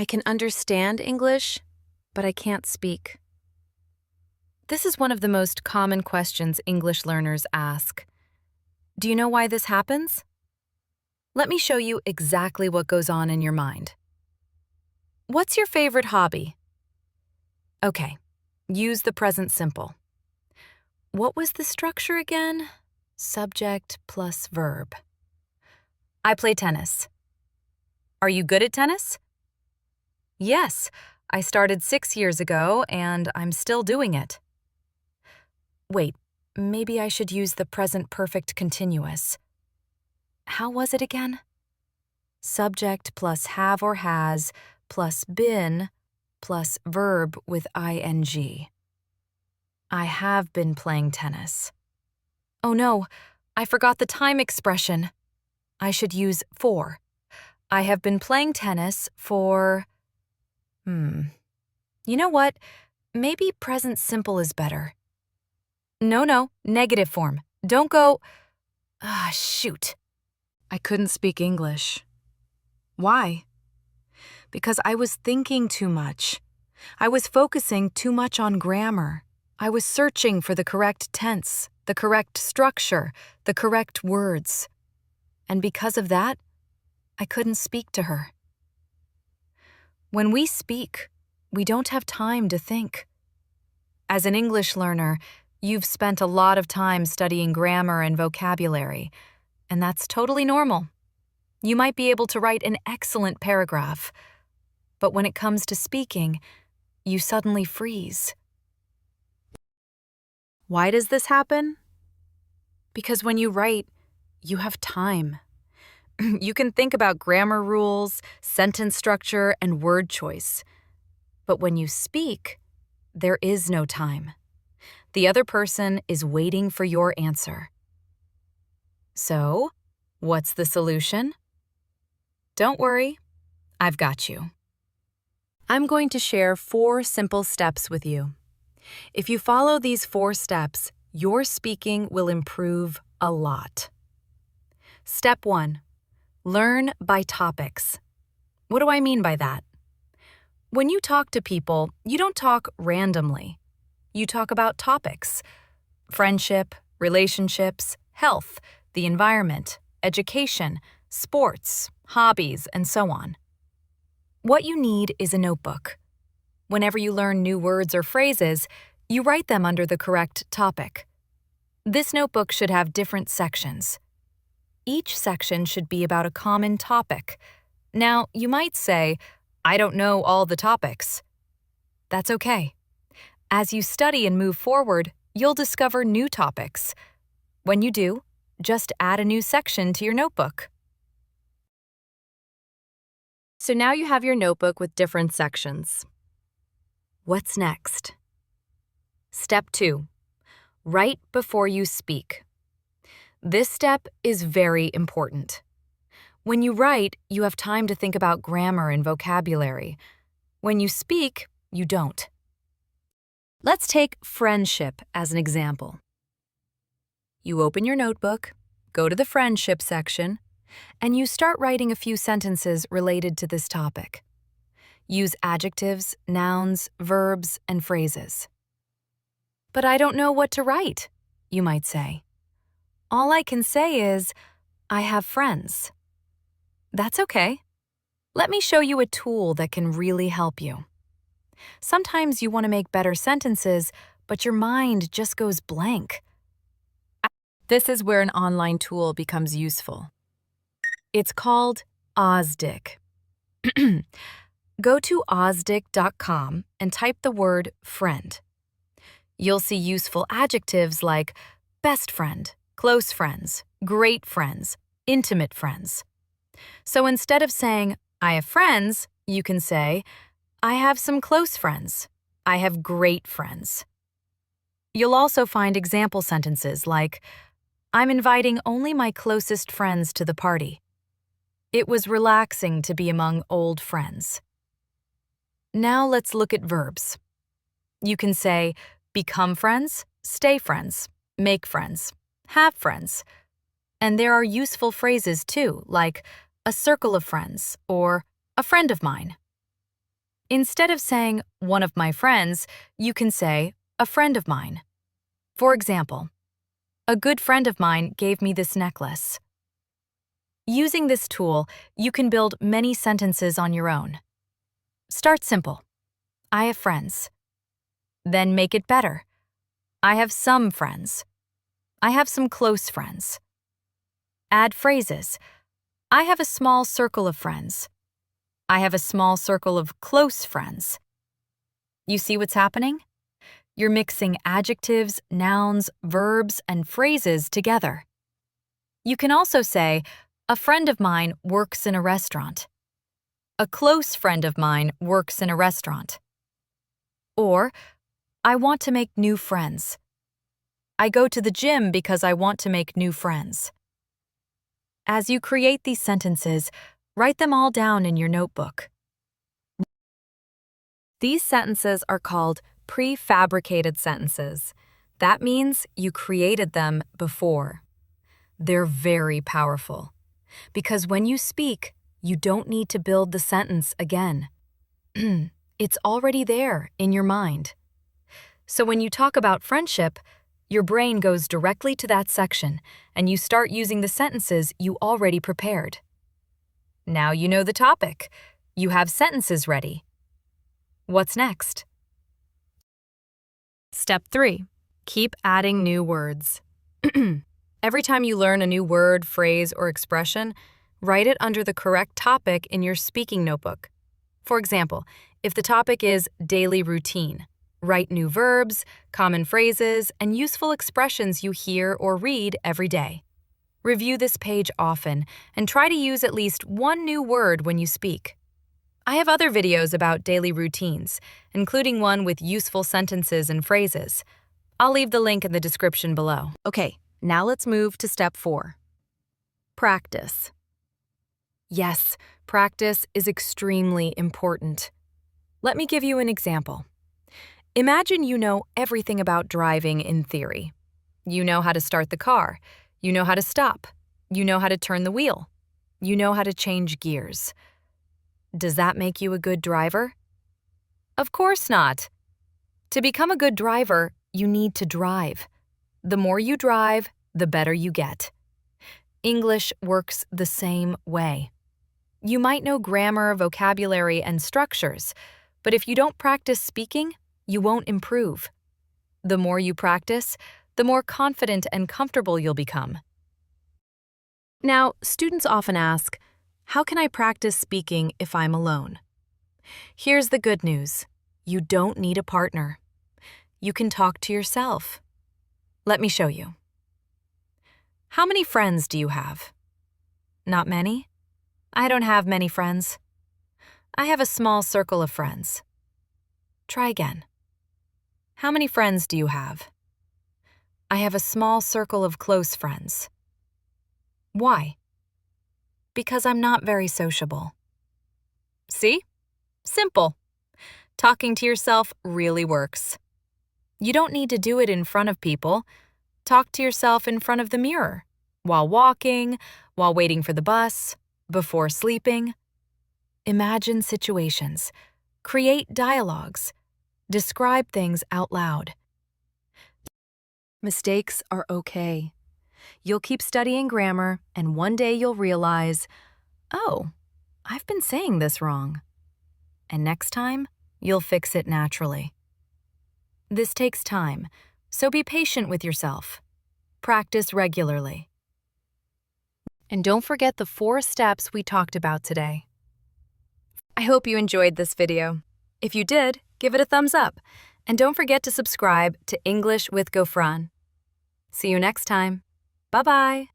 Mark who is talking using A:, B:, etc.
A: I can understand English, but I can't speak. This is one of the most common questions English learners ask. Do you know why this happens? Let me show you exactly what goes on in your mind. What's your favorite hobby? Okay, use the present simple. What was the structure again? Subject plus verb. I play tennis. Are you good at tennis? Yes, I started 6 years ago and I'm still doing it. Wait, maybe I should use the present perfect continuous. How was it again? Subject plus have or has plus been plus verb with ing. I have been playing tennis. Oh no, I forgot the time expression. I should use for. I have been playing tennis for… You know what? Maybe present simple is better. No, negative form. Don't go… shoot. I couldn't speak English. Why? Because I was thinking too much. I was focusing too much on grammar. I was searching for the correct tense, the correct structure, the correct words. And because of that, I couldn't speak to her. When we speak, we don't have time to think. As an English learner, you've spent a lot of time studying grammar and vocabulary, and that's totally normal. You might be able to write an excellent paragraph, but when it comes to speaking, you suddenly freeze. Why does this happen? Because when you write, you have time. You can think about grammar rules, sentence structure, and word choice. But when you speak, there is no time. The other person is waiting for your answer. So, what's the solution? Don't worry, I've got you. I'm going to share 4 simple steps with you. If you follow these 4 steps, your speaking will improve a lot. Step 1. Learn by topics. What do I mean by that? When you talk to people, you don't talk randomly. You talk about topics: friendship, relationships, health, the environment, education, sports, hobbies, and so on. What you need is a notebook. Whenever you learn new words or phrases, you write them under the correct topic. This notebook should have different sections. Each section should be about a common topic. Now, you might say, I don't know all the topics. That's okay. As you study and move forward, you'll discover new topics. When you do, just add a new section to your notebook. So now you have your notebook with different sections. What's next? Step 2. Write before you speak. This step is very important. When you write, you have time to think about grammar and vocabulary. When you speak, you don't. Let's take friendship as an example. You open your notebook, go to the friendship section, and you start writing a few sentences related to this topic. Use adjectives, nouns, verbs, and phrases. But I don't know what to write, you might say. All I can say is, I have friends. That's okay. Let me show you a tool that can really help you. Sometimes you want to make better sentences, but your mind just goes blank. This is where an online tool becomes useful. It's called Ozdic. Go to ozdic.com and type the word friend. You'll see useful adjectives like best friend, close friends, great friends, intimate friends. So instead of saying, I have friends, you can say, I have some close friends. I have great friends. You'll also find example sentences like, I'm inviting only my closest friends to the party. It was relaxing to be among old friends. Now let's look at verbs. You can say, become friends, stay friends, make friends, have friends. And there are useful phrases too, like a circle of friends or a friend of mine. Instead of saying one of my friends, you can say a friend of mine. For example, a good friend of mine gave me this necklace. Using this tool, you can build many sentences on your own. Start simple. I have friends. Then make it better. I have some friends. I have some close friends. Add phrases. I have a small circle of friends. I have a small circle of close friends. You see what's happening? You're mixing adjectives, nouns, verbs, and phrases together. You can also say, a friend of mine works in a restaurant. A close friend of mine works in a restaurant. Or, I want to make new friends. I go to the gym because I want to make new friends. As you create these sentences, write them all down in your notebook. These sentences are called prefabricated sentences. That means you created them before. They're very powerful, because when you speak, you don't need to build the sentence again. It's already there in your mind. So when you talk about friendship, your brain goes directly to that section, and you start using the sentences you already prepared. Now you know the topic. You have sentences ready. What's next? Step 3. Keep adding new words. Every time you learn a new word, phrase, or expression, write it under the correct topic in your speaking notebook. For example, if the topic is daily routine, write new verbs, common phrases, and useful expressions you hear or read every day. Review this page often and try to use at least one new word when you speak. I have other videos about daily routines, including one with useful sentences and phrases. I'll leave the link in the description below. Okay, now let's move to step 4. Practice. Yes, practice is extremely important. Let me give you an example. Imagine you know everything about driving in theory. You know how to start the car. You know how to stop. You know how to turn the wheel. You know how to change gears. Does that make you a good driver? Of course not. To become a good driver, you need to drive. The more you drive, the better you get. English works the same way. You might know grammar, vocabulary, and structures, but if you don't practice speaking, you won't improve. The more you practice, the more confident and comfortable you'll become. Now, students often ask, how can I practice speaking if I'm alone? Here's the good news. You don't need a partner. You can talk to yourself. Let me show you. How many friends do you have? Not many? I don't have many friends. I have a small circle of friends. Try again. How many friends do you have? I have a small circle of close friends. Why? Because I'm not very sociable. See? Simple. Talking to yourself really works. You don't need to do it in front of people. Talk to yourself in front of the mirror, while walking, while waiting for the bus, before sleeping. Imagine situations. Create dialogues. Describe things out loud. Mistakes are okay. You'll keep studying grammar, and one day you'll realize, oh, I've been saying this wrong. And next time, you'll fix it naturally. This takes time, so be patient with yourself. Practice regularly. And don't forget the 4 steps we talked about today. I hope you enjoyed this video. If you did, give it a thumbs up. And don't forget to subscribe to English with Ghofran. See you next time. Bye-bye.